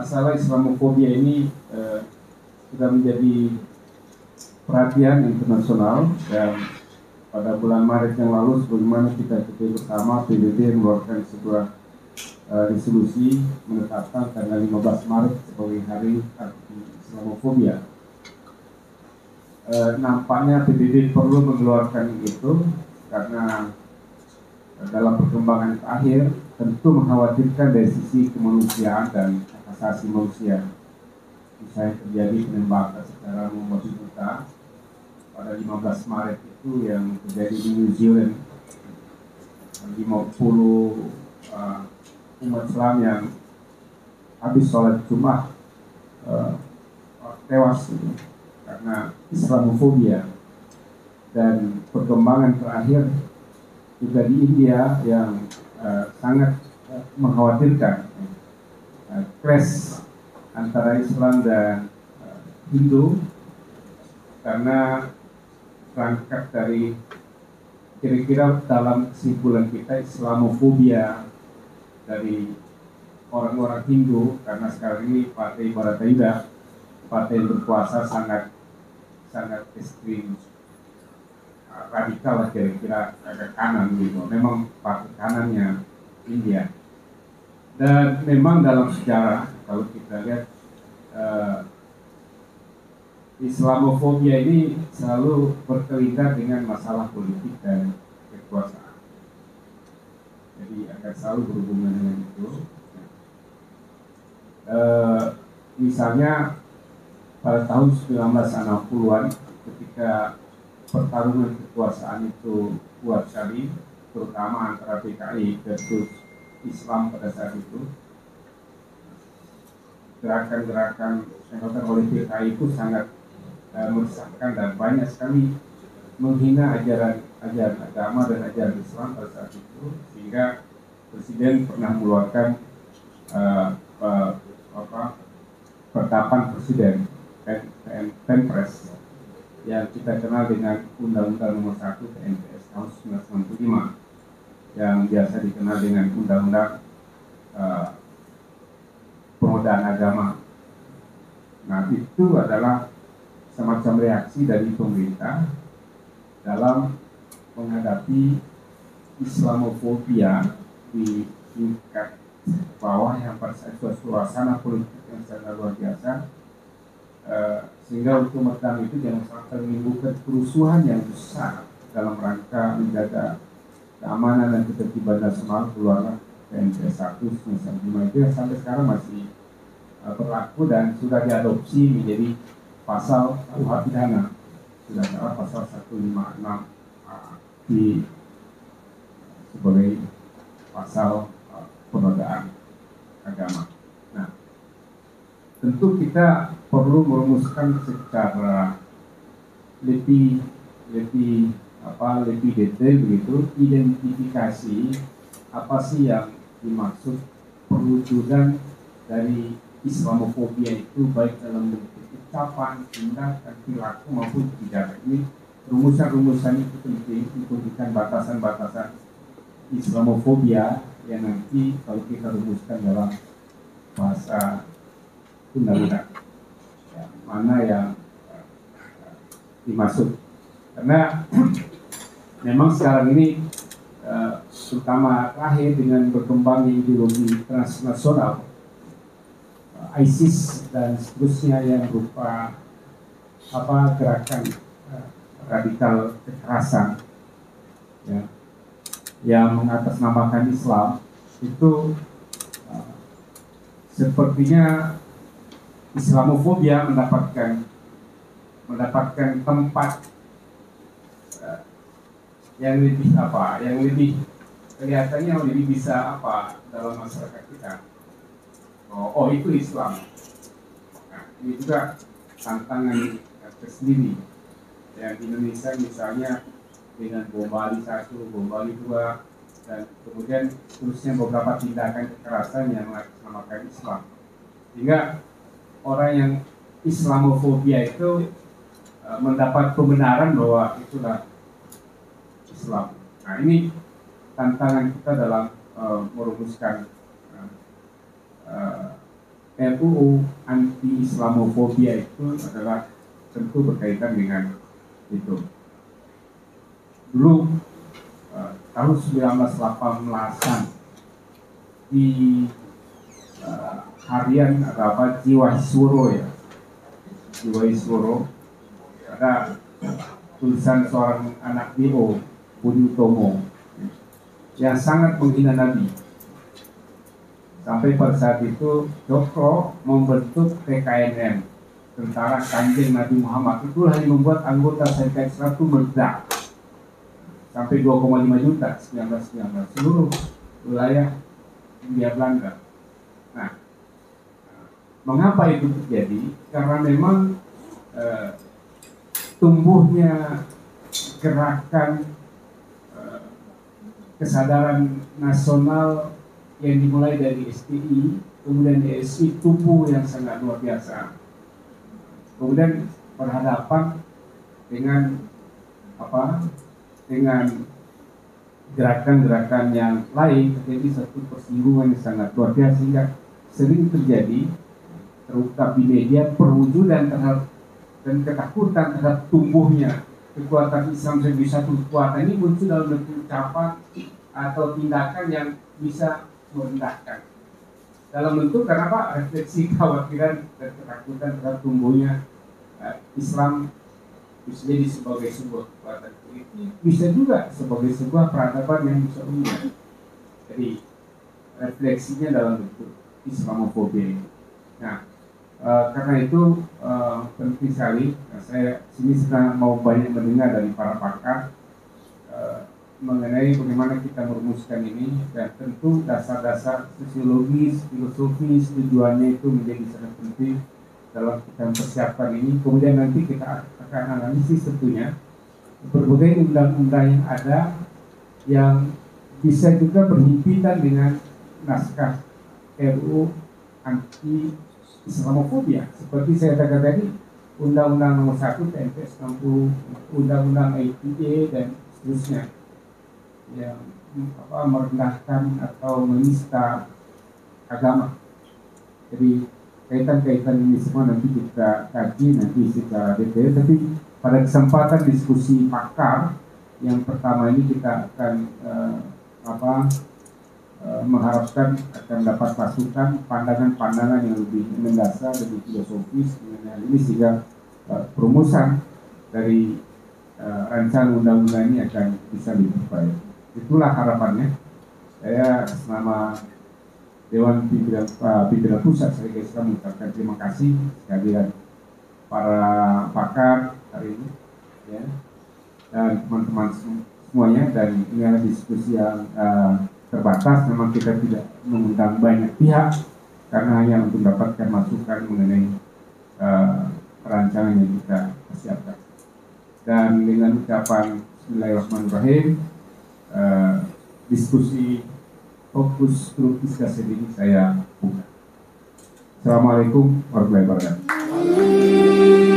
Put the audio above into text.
masalah Islamofobia ini sudah menjadi perhatian internasional, dan pada bulan Maret yang lalu sebagaimana kita ketahui bersama, PBB mengeluarkan sebuah resolusi menetapkan tanggal 15 Maret sebagai hari anti Islamofobia. Nampaknya PBB perlu mengeluarkan itu karena dalam perkembangan terakhir tentu mengkhawatirkan dari sisi kemanusiaan dan hak asasi manusia. Misalnya terjadi penembakan secara membabi buta pada 15 Maret itu yang terjadi di New Zealand, 50 umat Islam yang habis sholat Jumat tewas karena Islamofobia. Dan perkembangan terakhir juga di India yang sangat mengkhawatirkan, clash antara Islam dan Hindu, karena berangkat dari kira-kira dalam kesimpulan kita Islamofobia dari orang-orang Hindu, karena sekarang ini Partai Bharatayuda, partai yang berkuasa, sangat ekstrim, radikal lah, kira-kira agak kanan gitu. Memang partai kanannya India. Dan memang dalam sejarah kalau kita lihat Islamofobia ini selalu berkaitan dengan masalah politik dan kekuasaan. Jadi akan selalu berhubungan dengan itu. Misalnya pada tahun 1960-an ketika pertarungan kekuasaan itu kuat sekali, terutama antara PKI versus Islam pada saat itu. Gerakan-gerakan yang dilakukan oleh PKI itu sangat meresahkan dan banyak sekali menghina ajaran agama dan ajaran Islam pada saat itu, sehingga Presiden pernah mengeluarkan penetapan Presiden Penpres yang kita kenal dengan Undang-Undang Nomor 1 PNPS tahun 1995, yang biasa dikenal dengan Undang-Undang Penodaan Agama. Nah, itu adalah semacam reaksi dari pemerintah dalam menghadapi Islamofobia di tingkat bawah yang pada saat itu suasana politik yang sangat luar biasa, sehingga untuk meredam itu jangan sampai menimbulkan kerusuhan yang besar dalam rangka menjaga keamanan dan ketertiban nasional. Keluarlah PNPS 1 1995 itu yang sampai sekarang masih berlaku dan sudah diadopsi menjadi pasal KUH pidana, sudah salah pasal 156 di sebagai pasal penodaan agama. Nah, tentu kita perlu merumuskan secara lebih detail begitu, identifikasi apa sih yang dimaksud perwujudan dari Islamofobia itu, baik dalam bentuk ucapan, tindakan, perilaku maupun kebijakan. Ini rumusan-rumusan itu penting untuk memberikan batasan-batasan Islamofobia yang nanti kalau kita rumuskan dalam bahasa undang-undang, ya, mana yang dimaksud. Karena memang sekarang ini terutama terakhir dengan berkembangnya ideologi transnasional, ISIS dan seterusnya yang berupa gerakan radikal kekerasan, ya, yang mengatasnamakan Islam, itu sepertinya Islamofobia mendapatkan tempat yang lebih kelihatannya lebih bisa dalam masyarakat kita. Oh itu Islam. Nah, ini juga tantangan tersendiri. Yang di Indonesia misalnya dengan bom Bali 1, bom Bali 2, dan kemudian terusnya beberapa tindakan kekerasan yang mengatasnamakan Islam. Sehingga orang yang Islamofobia itu mendapat pembenaran bahwa itulah Islam. Nah, ini tantangan kita dalam merumuskan RUU anti Islamofobia itu adalah tentu berkaitan dengan itu. Dulu tahun 1918-an di harian apa Jiwaisworo ya, Jiwaisworo, ada tulisan seorang anak DO Budi Utomo yang sangat menghina Nabi. Sampai pada saat itu Cokro membentuk TKNM, Tentara Kanjeng Nabi Muhammad. Itulah yang membuat anggota Syarikat Islam itu meledak sampai 2,5 juta 1919 seluruh wilayah Hindia Belanda. Nah, mengapa itu terjadi? Karena memang tumbuhnya gerakan kesadaran nasional yang dimulai dari STI, kemudian DSI tumbuh yang sangat luar biasa. Kemudian berhadapan dengan dengan gerakan-gerakan yang lain, terjadi satu persinggungan yang sangat luar biasa sehingga sering terjadi terungkap di media perwujudan terhadap dan ketakutan terhadap tumbuhnya kekuatan Islam sebagai satu kekuatan ini muncul dalam bentuk ucapan atau tindakan yang bisa merendahkan. Dalam bentuk kenapa refleksi kekhawatiran dan ketakutan terhadap tumbuhnya Islam bisa jadi sebagai sebuah kekuatan politik, bisa juga sebagai sebuah peradaban yang bisa umum. Jadi refleksinya dalam bentuk Islamofobia. Nah, karena itu penting sekali. Saya sini sedang mau banyak mendengar dari para pakar mengenai bagaimana kita merumuskan ini, dan tentu dasar-dasar sosiologis, filosofis tujuannya itu menjadi sangat penting dalam kita mempersiapkan ini. Kemudian nanti kita akan analisis tentunya berbagai undang-undang yang ada yang bisa juga berhimpitan dengan naskah RUU anti Islamofobia. Seperti saya katakan tadi, Undang-Undang Nomor 1 TNPS 60, Undang-Undang ITE dan seterusnya yang merendahkan atau menista agama. Jadi kaitan-kaitan ini semua nanti kita kaji nanti secara detail. Tapi pada kesempatan diskusi pakar yang pertama ini kita akan mengharapkan akan dapat masukan pandangan-pandangan yang lebih mendasar, lebih filosofis mengenai ini, sehingga perumusan dari rancangan undang-undang ini akan bisa lebih baik. Itulah harapannya. Saya selama Dewan Pimpinan Pusat Syarikat Islam mengucapkan terima kasih kehadiran para pakar hari ini, ya, dan teman-teman semuanya. Dan ini adalah diskusi yang terbatas. Memang kita tidak mengundang banyak pihak karena hanya untuk mendapatkan masukan mengenai rancangan yang kita persiapkan. Dan dengan ucapan Bismillahirrahmanirrahim, diskusi fokus grup diskusi ini saya buka. Assalamualaikum warahmatullahi wabarakatuh.